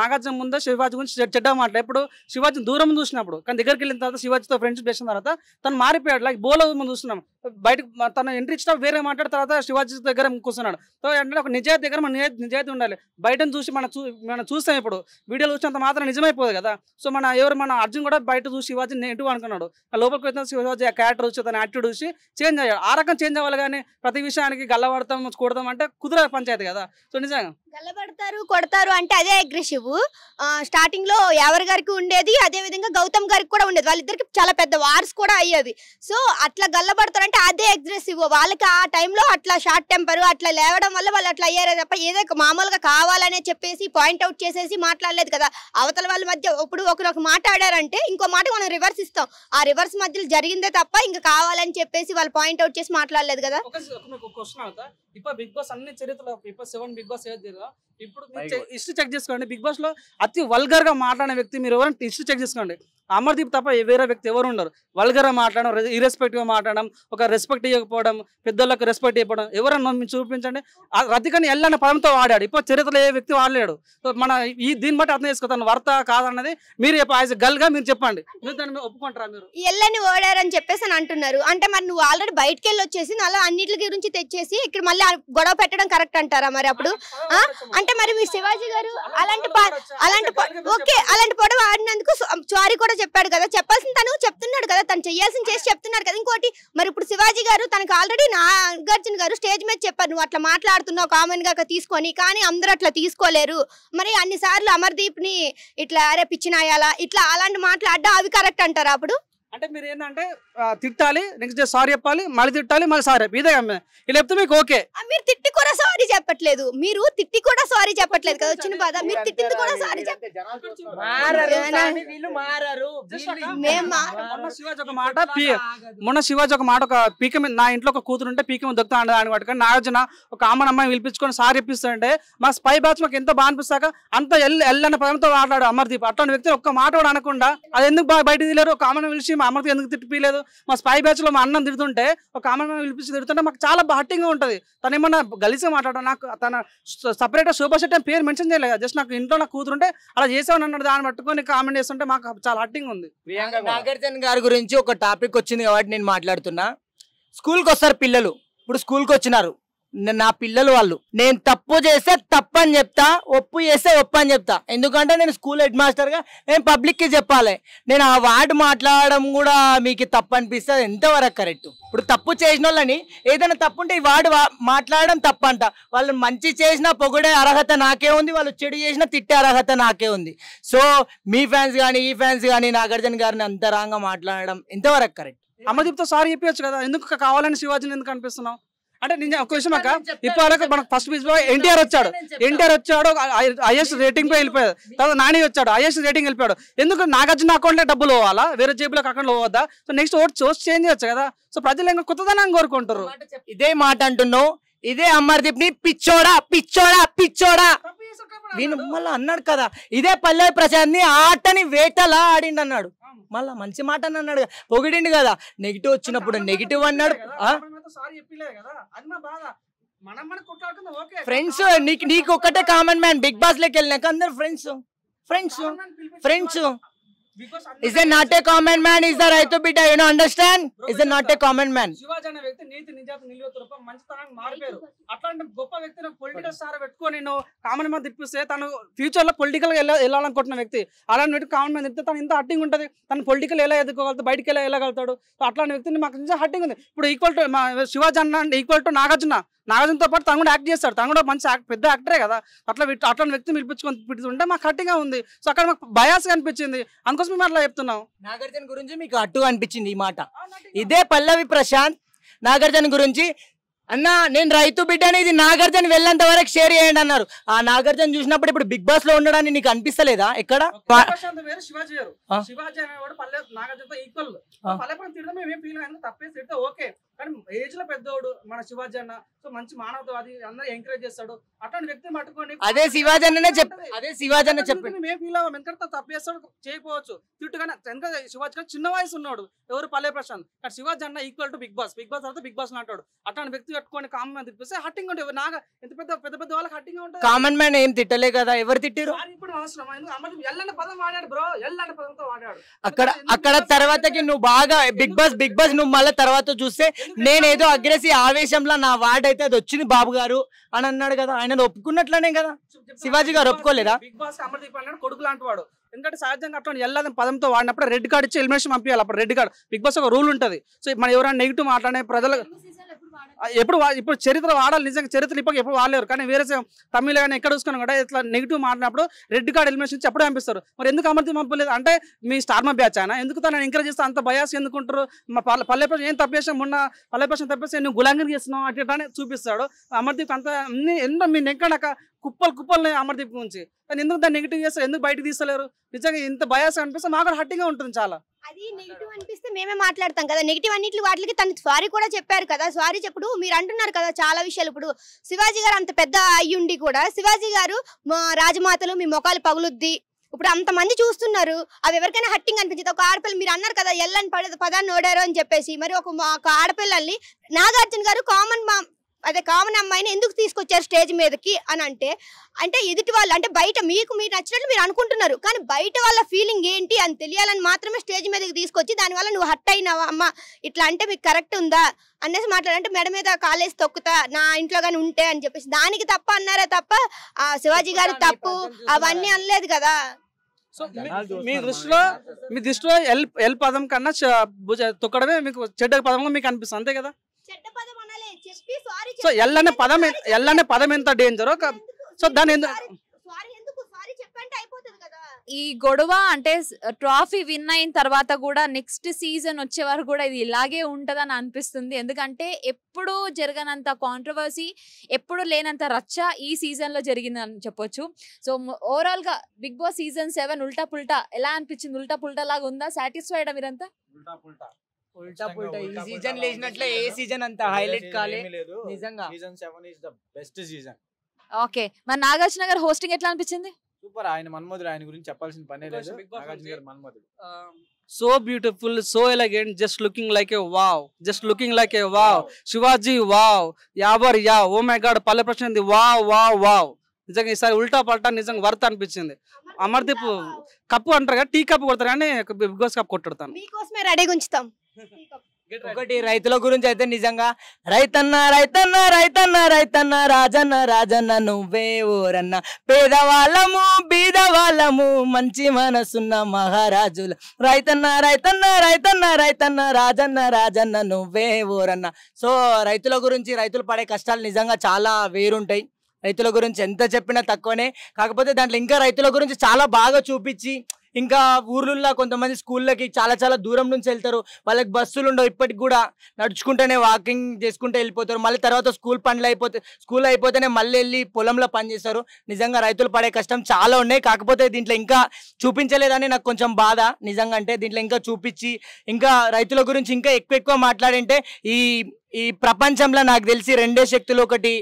నాగార్జున ముందు శివాజీ గురించి చెడ్డ మాట్లాడు, ఎప్పుడు శివాజీ దూరం చూసినప్పుడు, కానీ దగ్గరికి వెళ్ళిన తర్వాత శివాజీతో ఫ్రెండ్షిప్ చేసిన తర్వాత తను మారిపోయాడు. లైక్ బోలో ముందు చూస్తున్నాం, బయటకు తన ఎంట్రీ ఇచ్చిన వేరే మాట్లాడిన తర్వాత శివాజీ దగ్గర కూర్చున్నాడు. సో అంటే ఒక నిజాయితీ దగ్గర మన నిజాయితీ ఉండాలి. బయటను చూసి మనం చూస్తాం, ఇప్పుడు వీడియోలు చూసినంత మాత్రం నిజమైపోదు కదా. సో మన అర్జున్ కూడా బయట చూసి శివాజీ నెగిటివ్ అనుకున్నాడు, లోపలికి వచ్చిన శివాజీ ఆ క్యారెక్టర్ వచ్చి తన యాటిట్యూడ్ చూసి చేంజ్ అయ్యాడు. ఆ రకం చేంజ్ అవ్వాలి, కానీ ప్రతి విషయానికి గల్లబడతాం కూడతాం అంటే కుదరదు పంచాయతీ కదా. సో నిజంగా గల్లబడతారు కొడతారు అంటే అదే అగ్రెసివ్. స్టార్టింగ్ లో యావర్ గారికి ఉండేది, అదే విధంగా గౌతమ్ గారికి కూడా ఉండేది. వాళ్ళిద్దరికి చాలా పెద్ద వార్స్ కూడా అయ్యేవి. సో అట్లా గల్లబడతారు అంటే అదే అగ్రెసివ్. వాళ్ళకి ఆ టైంలో అట్లా షార్ట్ టెంపర్ అట్లా లేవడం వల్ల వాళ్ళు అట్లా అయ్యారే తప్ప ఏదో మామూలుగా కావాలనే చెప్పేసి పాయింట్అవుట్ చేసేసి మాట్లాడలేదు కదా. అవతల వాళ్ళ మధ్య ఇప్పుడు ఒకరు మాట్లాడారంటే ఇంకో మాట మనం రివర్స్ ఇస్తాం, ఆ రివర్స్ మధ్యలో జరిగిందే తప్ప ఇంకా కావాలని చెప్పేసి వాళ్ళు పాయింట్అవుట్ చేసి మాట్లాడలేదు కదా. ఇప్పుడు బిగ్ బాస్ అన్ని చరిత్రలో ఇప్పుడు 7 బిగ్ బాస్ ఇప్పుడు హిస్టరీ చెక్ చేసుకోండి. బిగ్ బాస్ లో అతి వల్గర్ గా మాట్లాడే వ్యక్తి మీరు ఎవరైనా హిస్టరీ చెక్ చేసుకోండి. అమర్దీప్ తప్ప వేరే వ్యక్తి ఎవరు ఉండరు. వల్గర్గా మాట్లాడడం, ఇరెస్పెక్ట్గా మాట్లాడడం, ఒక రెస్పెక్ట్ ఇవ్వకపోవడం, పెద్దోళ్ళకి రెస్పెక్ట్ ఇవ్వడం, ఎవరన్నా మీరు చూపించండి. రతికని ఎల్లన్న పదంతో వాడాడు, ఇప్పుడు చరిత్రలో ఏ వ్యక్తి వాడలేడు. సో మన దీన్ని బట్టి అర్థం చేసుకోతాను వర్త కాదన్నది మీరు యాజ్ గర్ల్గా మీరు చెప్పండి. మీరు దాన్ని ఒప్పుకుంటారా? మీరు ఎల్లని ఓడారని చెప్పేసి అని అంటున్నారు. అంటే మరి నువ్వు ఆల్రెడీ బయటకు వెళ్ళి వచ్చేసి అలా అన్నిటి గురించి తెచ్చేసి ఇక్కడ మళ్ళీ గొడవ పెట్టడం కరెక్ట్ అంటారా మరి అప్పుడు? అంటే మరి మీ శివాజీ గారు అలాంటి ఓకే అలాంటి పొడవ ఆడినందుకు సారీ కూడా చెప్పాడు కదా, చెప్పాల్సిన తను చెప్తున్నాడు కదా, తను చేయాల్సిన చేసి చెప్తున్నాడు కదా. ఇంకోటి మరి ఇప్పుడు శివాజీ గారు తనకు ఆల్రెడీ నాగార్జున గారు స్టేజ్ మీద చెప్పారు నువ్వు అట్లా మాట్లాడుతున్నావు కామన్ గా తీసుకొని, కానీ అందరూ అట్లా తీసుకోలేరు. మరి అన్నిసార్లు అమర్దీప్ ని ఇట్లా అరే పిచ్చినాయాలా ఇట్లా అలాంటి మాట్లాడడం అవి కరెక్ట్ అంటారా అప్పుడు? అంటే మీరు ఏంటంటే తిట్టాలి, నెక్స్ట్ డే సారీ చెప్పాలి, మళ్ళీ తిట్టాలి, మళ్ళీ సారీ ఇదే ఇలా చెప్తే మీకు ఓకే. మీరు తిట్టి కూడా సారీ చెప్పట్లేదు, మీరు తిట్టి కూడా సారీ చెప్పట్లేదు కదా, వచ్చిన బాధ. మీరు తిట్టింది కూడా సారీ మొన్న శివాజీ ఒక మాట ఒక పీక మీద నా ఇంట్లో ఒక కూతురు ఉంటే పీక మీద దొక్కుతా అని పట్టుకొని నాగార్జున ఒక కామన్ అమ్మాయి పిలిపించుకొని సారీ ఇప్పిస్తుంటే మా స్పై బ్యాచ్ మాకు ఎంతో బాగా అనిపిస్తాక అంత ఎల్లన్న పదంతో మాట్లాడు అమర్దీప్. అట్లాంటి వ్యక్తి ఒక్క మాట కూడా అనకుండా అది ఎందుకు బయట తీయలేరు? కామన్ పిలిచి మా అమర్దీప్ ఎందుకు తిట్టిపోయలేదు? మా స్పై బ్యాచ్ లో మా అన్నం తిడుతుంటే ఒక కామన్ పిలిపించి తిడుతుంటే మాకు చాలా హట్టింగ్ ఉంటుంది. తను ఏమన్నా గలీజ్గా మాట్లాడడం, నాకు తన సపరేట్ శోభా శెట్టి అని పేరు మెన్షన్ చేయలేదు, జస్ట్ నాకు ఇంట్లో నాకు కూతురుంటే అలా చేసామని అన్నాడు. దాన్ని పట్టుకొని కామెంట్ చేస్తుంటే మాకు చాలా హట్టింగ్ ఉంది. నాగార్జున గారి గురించి ఒక టాపిక్ వచ్చింది కాబట్టి నేను మాట్లాడుతున్నా. స్కూల్కి వస్తారు పిల్లలు, ఇప్పుడు స్కూల్కి వచ్చినారు, నా పిల్లలు వాళ్ళు, నేను తప్పు చేస్తే తప్పు అని చెప్తా, ఒప్పు చేస్తే ఒప్పు అని చెప్తా. ఎందుకంటే నేను స్కూల్ హెడ్ మాస్టర్గా నేను పబ్లిక్కి చెప్పాలి. నేను ఆ వార్డు మాట్లాడడం కూడా మీకు తప్పు అనిపిస్తే ఎంతవరకు కరెక్ట్? ఇప్పుడు తప్పు చేసిన వాళ్ళని ఏదైనా తప్పు ఉంటే ఈ వార్డు మాట్లాడడం తప్పు అంట. వాళ్ళు మంచి చేసినా పొగిడే అర్హత నాకే ఉంది, వాళ్ళు చెడు చేసినా తిట్టే అర్హత నాకే ఉంది. సో మీ ఫ్యాన్స్ కానీ ఈ ఫ్యాన్స్ కానీ నాగార్జున గారిని అంతరంగా మాట్లాడడం ఎంతవరకు కరెక్ట్? అమర్దీప్తో సారీ చెప్పచ్చు కదా, ఎందుకు కావాలని శివాజీని ఎందుకు అనిపిస్తున్నావు? అంటే నేను ఒక విషయం అక్క, ఇప్పుడు మనకు ఫస్ట్ బీచ్ లో ఎన్టీఆర్ వచ్చాడు హైయెస్ట్ రేటింగ్ పై వెళ్ళిపోయాడు. తర్వాత నాని వచ్చాడు హైయెస్ట్ రేటింగ్ వెళ్ళిపోయాడు. ఎందుకు నాగార్జున అకౌంట్ లో డబ్బులు పోవాలా, వేరే జేబులకు అకౌంట్ పోవద్దా? So next vote source change చేయొచ్చు కదా. సో ప్రజలు ఇంకా కొత్తదనాన్ని కోరుకుంటారు. ఇదే మాట అంటున్నావు, ఇదే అమర్దీప్ ని పిచ్చోడా పిచ్చోడా పిచ్చోడా వీళ్ళు మళ్ళీ అన్నాడు కదా. ఇదే పల్లవి ప్రశాంత్ ని ఆటని వేటలా ఆడిండు అన్నాడు, మళ్ళా మంచి మాట అని అన్నాడు, పొగిడిండు కదా. నెగిటివ్ వచ్చినప్పుడు నెగిటివ్ అన్నాడు. ఫ్రెండ్స్ నీకు ఒక్కటే కామన్ మ్యాన్, బిగ్ బాస్ లోకి వెళ్ళినాక అందరు friends friends friends. Is it not a common man? Is the Raitu Bidda? You know, understand? Is it not a common man? Shivaji అనే వ్యక్తి నీతి నిజాయితీ నిలువెత్తు మంచితనాన్ని మారిపోయారు. అట్లాంటి గొప్ప వ్యక్తిని పొలిటికల్ స్టార్ పెట్టుకొని నేను కామన్ మ్యాన్ తిప్పిస్తే తను ఫ్యూచర్ లో పొలిటికల్ వెళ్ళాలనుకుంటున్న వ్యక్తి, అలాంటి వ్యక్తి కామన్ మ్యాన్ తిప్పితే తను ఇంత హట్టింగ్ ఉంటుంది. తను పొలిటికల్ ఎలా ఎదుర్కోగలుగుతాడు, బయటికి ఎలా వెళ్ళగలుగుతాడు? అట్లాంటి వ్యక్తిని మాకు నిజంగా హట్టింగ్ ఉంది. ఇప్పుడు ఈక్వల్ టు శివాజీ అన్న ఈక్వల్ టు నాగార్జునతో పాటు తను కూడా యాక్ట్ చేస్తాడు, తను కూడా మంచి పెద్ద యాక్టరే కదా. అట్లాంటి వ్యక్తిని పిలిపించుకొని పిలుస్తుంటే మాకు హట్టిగా ఉంది. సో అక్కడ మాకు బయాస్ అనిపించింది, అందుకోసం మేము అట్లా చెప్తున్నాం. నాగార్జున గురించి మీకు అట్టుగా అనిపించింది ఈ మాట. ఇదే పల్లవి ప్రశాంత్ నాగార్జున గురించి అన్న నేను రైతు బిడ్డ అనేది నాగార్జున వెళ్ళేంత వరకు షేర్ చేయండి అన్నారు. ఆ నాగార్జున చూసినప్పుడు ఇప్పుడు బిగ్ బాస్ లో ఉండడానికి నీకు అనిపిస్తలేదా? ఎక్కడ శివాజీ గారు శివాజీ అనేవాడు నాగార్జునతో ఈక్వల్. పల్లెపల్లి తిడతాం మేము ఏం ఫీల్ కానీ తప్పేసి తిడితే ఓకే, కానీ ఏజ్ లో పెద్దోడు మన శివాజీ అన్న, సో మంచి మానవతావాది, అందరూ ఎంకరేజ్ చేస్తాడు. అట్లాంటి వ్యక్తిని పట్టుకోండి. అదే శివాజీ అన్ననే చెప్పి అదే శివాజీ అన్న చెప్పి మేము ఫీల్ అవ్వం, ఎందుకంటే తప్పేస్తాడు చేయకపోవచ్చు తిట్టు, కానీ ఎందుకంటే శివాజీ గారు చిన్న వయసు ఉన్నాడు, ఎవరు పల్లె ప్రశాంత్. కానీ శివాజీ అన్న ఈక్వల్ టు బిగ్ బాస్ తర్వాత బిగ్ బాస్ అంటాడు. అట్లాంటి వ్యక్తి కట్టుకొని కామన్ మ్యాన్ తిప్పిస్తే హట్టింగ్ ఉంటుంది. నాగా ఎంత పెద్ద పెద్ద వాళ్ళకి హట్టింగ్ ఉంటుంది. కామన్ మ్యాన్ ఏం తిట్టలే కదా, ఎవరు తిట్టారు? ఇప్పుడు అవసరం ఎల్లంటి పదం వాడాడు బ్రో, ఎల్లంటి పదంతో వాడాడు. అక్కడ తర్వాతకి నువ్వు బాగా బిగ్ బాస్ నువ్వు మళ్ళీ తర్వాత చూస్తే నేనేదో అగ్రెసివ్ ఆవేశంలో నా వార్డ్ అయితే అది వచ్చింది బాబు గారు అని అన్నాడు కదా, ఆయన ఒప్పుకున్నట్లనే కదా. శివాజీ గారు ఒప్పుకోలేదా? బిగ్ బాస్ అమర్దీప్ అన్నాడు కొడుకు లాంటి వాడు. ఎందుకంటే సహజంగా అట్లా ఎల్లని పదంతో వాడినప్పుడు రెడ్ కార్డ్ ఇచ్చి ఎలిమినేషన్ పంపించాలి. అప్పుడు రెడ్ కార్డ్ బిగ్ బాస్ ఒక రూల్ ఉంటుంది. సో మనం ఎవరైనా నెగిటివ్ మాట్లాడే ప్రజలు ఇప్పుడు చరిత్ర వాడాలి, నిజంగా చరిత్ర ఎప్పుడు వాడలేరు. కానీ వేరే తమిళ కానీ ఎక్కడ చూసుకున్నా కూడా ఇట్లా నెగిటివ్ మాట్లాడినప్పుడు రెడ్ కార్డ్ ఎలిమినేషన్ ఇచ్చి అప్పుడే పంపిస్తారు. మరి ఎందుకు అమర్దీప్ పంపలేదు అంటే మీ స్టార్ మా బ్యాచ్ అయినా ఎందుకు తను ఎంకరేజ్ చేస్తే అంత బయాస్ ఎందుకుంటారు? మా పల్లె ప్రశ్న ఏం తప్పేసాం, మొన్న పల్లె ప్రశ్న తప్పేసి నువ్వు గులాంగిరి చేస్తున్నావు అట్లా చూపిస్తాడు. అమర్దీప్ అంత ఎన్నో మీ నెక్కడాక కుప్పలు అమర్దీప్ గురించి, కానీ ఎందుకు దాన్ని నెగిటివ్ చేస్తారు, ఎందుకు బయటకు తీస్తలేరు? నిజంగా ఇంత బయాస్ అనిపిస్తే మాకు కూడా హట్టిగా ఉంటుంది చాలా. అది నెగిటివ్ అనిపిస్తే మేమే మాట్లాడతాం కదా, నెగిటివ్ అన్నిటి వాటికి తను సారీ కూడా చెప్పారు కదా. సారీ చెప్పుడు మీరు అంటున్నారు కదా చాలా విషయాలు. ఇప్పుడు శివాజీ గారు అంత పెద్ద అయ్యుండి కూడా శివాజీ గారు రాజమాతలు మీ మొఖాలు పగులుద్ది, ఇప్పుడు అంతమంది చూస్తున్నారు, అవి ఎవరికైనా హట్టింగ్ అనిపించింది. ఒక ఆడపిల్ల మీరు అన్నారు కదా ఎల్లని పదాన్ని ఓడారు అని చెప్పేసి, మరి ఒక ఆడపిల్లల్ని నాగార్జున గారు కామన్ అమ్మాయిని ఎందుకు తీసుకొచ్చారు స్టేజ్ మీదకి అని అంటే ఎదుటి వాళ్ళు అంటే బయట మీరు నచ్చినట్లు మీరు అనుకుంటున్నారు, కానీ బయట వాళ్ళ ఫీలింగ్ ఏంటి అని తెలియాలని మాత్రమే స్టేజ్ మీదకి తీసుకొచ్చి దానివల్ల నువ్వు హట్ అయినావా అమ్మ ఇట్లా అంటే మీకు కరెక్ట్ ఉందా అనేసి మాట్లాడంటే మెడ మీద కాలేసి తొక్కుతా నా ఇంట్లో కానీ ఉంటే అని చెప్పేసి దానికి తప్ప అన్నారా తప్ప శివాజీ గారు తప్పు అవన్నీ అనలేదు కదా. సో మీ దృష్టిలో ఎల్ పదం కన్నా తొక్కడమే మీకు చెడ్డ పదంగా మీకు అనిపిస్తుంది, అంతే కదా? సో ఎల్ అనే పదం ఎంత డేంజరో, సో దాని ఈ గొడవ అంటే ట్రాఫీ విన్ అయిన తర్వాత కూడా నెక్స్ట్ సీజన్ వచ్చే వరకు కూడా ఇది ఇలాగే ఉంటదని అనిపిస్తుంది. ఎందుకంటే ఎప్పుడు జరగనంత కాంట్రవర్సీ, ఎప్పుడు లేనంత రచ్చ ఈ సీజన్ లో జరిగిందని చెప్పొచ్చు. సో ఓవరాల్ గా బిగ్ బాస్ సీజన్ 7 ఉల్టా పుల్టా ఎలా అనిపించింది? ఉల్టా పుల్టా లాగా ఉందా? సాటిస్ఫైడ్ మీరంతా? ఉల్టా పుల్టా ఈ సీజన్ లేచినట్లే ఏ సీజన్ అంత హైలైట్ కాలే నిజంగా. Season 7 is the best season. Okay, మరి నాగార్జున గారు హోస్టింగ్ ఎట్లా అనిపించింది? సూపర్, ఆయన మన్మధుడు, ఆయన గురించి చెప్పాల్సిన పనే లేదు. నాగార్జున గారు మన్మధుడు. So beautiful, so elegant, just looking like a wow. Shivaji wow, Yawar oh my god, Palle Prashanth wow. నిజంగా ఈసారి ఉల్టా పల్టా నిజంగా వర్త్ అనిపించింది. అమర్దీప్ కప్పు అంటారు కదా, టీ కప్పు కొడతారు కానీ బిగ్ బాస్ కప్ కొట్టుతాను. మీకోసమే రెడీగా ఉంచుతాం. ఒకటి రైతుల గురించి అయితే నిజంగా రైతన్న రాజన్న నువ్వే ఓరన్న, పేదవాళ్ళము బీదవాళ్ళము మంచి మనసున్న మహారాజులు. రైతన్న రాజన్న నువ్వే ఓరన్న. సో రైతుల గురించి, రైతులు పడే కష్టాలు నిజంగా చాలా వేరుంటాయి. రైతుల గురించి ఎంత చెప్పినా తక్కువనే. కాకపోతే దాంట్లో ఇంకా రైతుల గురించి చాలా బాగా చూపించి, ఇంకా ఊర్లలో కొంతమంది స్కూళ్ళకి చాలా దూరం నుంచి వెళ్తారు, వాళ్ళకి బస్సులు ఉండవు, ఇప్పటికి కూడా నడుచుకుంటూనే వాకింగ్ చేసుకుంటూ వెళ్ళిపోతారు. మళ్ళీ తర్వాత స్కూల్ అయిపోతేనే మళ్ళీ వెళ్ళి పొలంలో పనిచేస్తారు. నిజంగా రైతులు పడే కష్టం చాలా ఉన్నాయి. కాకపోతే దీంట్లో ఇంకా చూపించలేదని నాకు కొంచెం బాధ నిజంగా. అంటే దీంట్లో ఇంకా చూపించి ఇంకా రైతుల గురించి ఇంకా ఎక్కువ మాట్లాడింటే ఈ ప్రపంచంలో నాకు తెలిసి రెండే శక్తులు, ఒకటి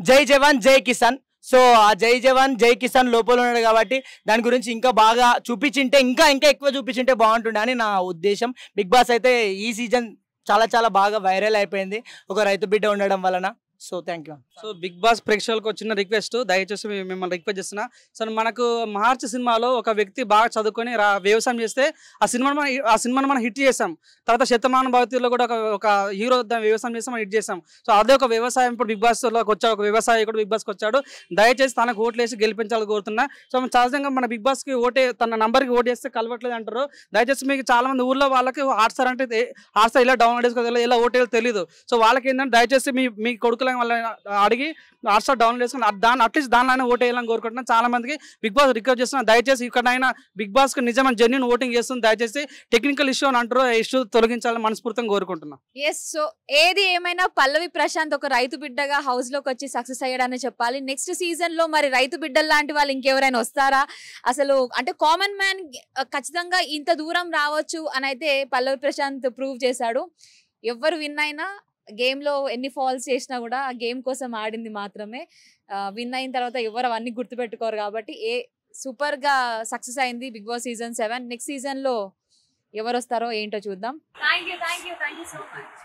జై జవాన్ జై కిసాన్. సో ఆ జై జవాన్ జై కిసాన్ లోపల ఉన్నాడు కాబట్టి దాని గురించి ఇంకా బాగా చూపించింటే, ఇంకా ఎక్కువ చూపించింటే బాగుంటుండే అని నా ఉద్దేశం. బిగ్ బాస్ అయితే ఈ సీజన్ చాలా బాగా వైరల్ అయిపోయింది ఒక రైతు బిడ్డ ఉండడం వలన. So thank you. So Bigg Boss ప్రేక్షకులకు వచ్చిన రిక్వెస్ట్, దయచేసి మిమ్మల్ని రిక్వెస్ట్ చేస్తున్నా. సో మనకు మార్చి సినిమాలో ఒక వ్యక్తి బాగా చదువుకొని వ్యవసాయం చేస్తే ఆ సినిమాను మనం హిట్ చేసాం. తర్వాత శతమాన భవతిలో కూడా ఒక హీరో వ్యవసాయం చేసి మనం హిట్ చేసాం. సో అదే ఒక వ్యవసాయం ఇప్పుడు బిగ్ బాస్లోకి వచ్చాడు, ఒక వ్యవసాయకుడు బిగ్ బాస్కి వచ్చాడు. దయచేసి తనకు ఓట్లు వేసి గెలిపించాలని కోరుతున్నా. సో సహజంగా మన బిగ్ బాస్కి తన నంబర్కి ఓటు వేస్తే కలవట్లేదు అంటారు. దయచేసి మీకు చాలా మంది ఊర్లో వాళ్ళకి హాట్స్టార్ అంటే హాట్స్టార్ ఇలా డౌన్లోడ్ చేసుకోవాలి, ఇలా ఓటు తెలియదు. సో వాళ్ళకి ఏంటంటే దయచేసి మీ కొడుకుల వాళ్ళని అడిగి హాట్స్టార్ డౌన్లోడ్ చేసుకుని అట్లీస్ట్ దానిలోనే ఓటు వేయాలని కోరుకుంటున్నాను. చాలా మందికి బిగ్ బాస్ రిక్వెస్ట్ చేస్తున్నా, దయచేసి ఇక్కడైనా బిగ్ బాస్ కు నిజమైన జెన్యూన్ ఓటింగ్ చేస్తుంది. దయచేసి టెక్నికల్ ఇష్యూ అని అంటారు, ఇష్యూ తొలగించాలని మనస్ఫూర్తిగా కోరుకుంటున్నాను. సో ఏది ఏమైనా పల్లవి ప్రశాంత్ ఒక రైతు బిడ్డగా హౌస్ లోకి వచ్చి సక్సెస్ అయ్యాడని చెప్పాలి. నెక్స్ట్ సీజన్ లో మరి రైతు బిడ్డలు లాంటి వాళ్ళు ఇంకెవరైనా వస్తారా? అసలు అంటే కామన్ మ్యాన్ ఖచ్చితంగా ఇంత దూరం రావచ్చు అని అయితే పల్లవి ప్రశాంత్ ప్రూవ్ చేశాడు. ఎవరు విన్ అయినా గేమ్ లో ఎన్ని ఫాల్స్ చేసినా కూడా ఆ గేమ్ కోసం ఆడింది మాత్రమే. విన్ అయిన తర్వాత ఎవరు అవన్నీ గుర్తుపెట్టుకోరు కాబట్టి సూపర్ గా సక్సెస్ అయింది Bigg Boss season 7. Next season లో ఎవరు వస్తారో ఏంటో చూద్దాం. Thank you so much.